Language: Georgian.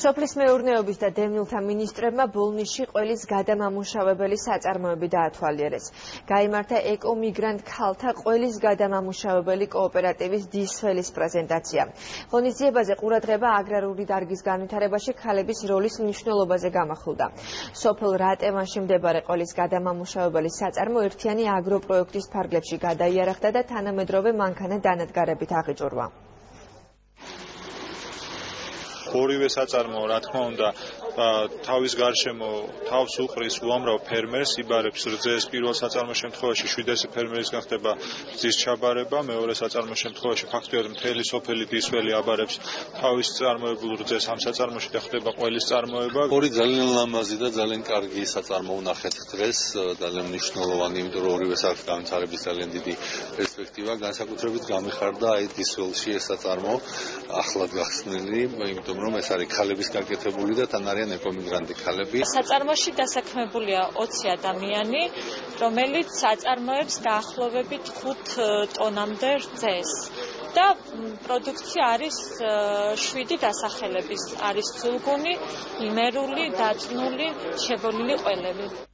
სოფლის მეურნეობის და დევნილთა მინისტრებმა ბოლნიში ყველის გადამამუშავებელი საწარმოები დაათვალიერეს. გაიმართა ეკომიგრანტ ქალთა ყველის გადამამუშავებელი კოოპერატივის დისველის პრეზენტაცია. ღონისძიებაზე ყურადღება აგრარული დარგის განვითარებაში ქალების როლის მნიშვნელობაზე გამახვილდა. სოფელ რატევანში მდებარე ყველის გადამამუშავებელი საწარმო ერთიანი აგროპროექტის ფარგლებში გადაიარაღდა და თანამედროვე მანქანა დანადგარებით აღიჭურვა. ორივე საწარმო, რა თქმა უნდა, თავის გარშემო თავს უყრის უამრავ ფერმერს, იბარებს რძეს. პირველ საწარმოს შემთხვევაში 700 ფერმერისგან ხდება რძის ჩაბარება, მეორე საწარმოს შემთხვევაში ფაქტობრივად მთელი სოფელი დისველი აბარებს თავის წარმოებულ რძეს ამ საწარმოში და ხდება ყველის წარმოება. ორი ძალიან ლამაზი და ძალიან კარგი საწარმო ვნახეთ დღეს, ძალიან მნიშვნელოვანი, იმიტომ რომ ორივე საქმის განვითარების ძალიან დიდი პერსპექტივა, განსაკუთრებით გამიხარდა აი დისველში ეს საწარმო ახლად გახსნილი, იმიტომ რომ ეს არის ქალების გაკეთებული და თან არიან ეკომიგრანტი ქალები. საწარმოში დასაქმებულია 20 ადამიანი, რომელიც აწარმოებს დაახლოებით 5 ტონამდე რძეს. და პროდუქცია არის 7 დასახელების, არის სულგუნი, იმერული, დაწნული, შებოლილი ყველები.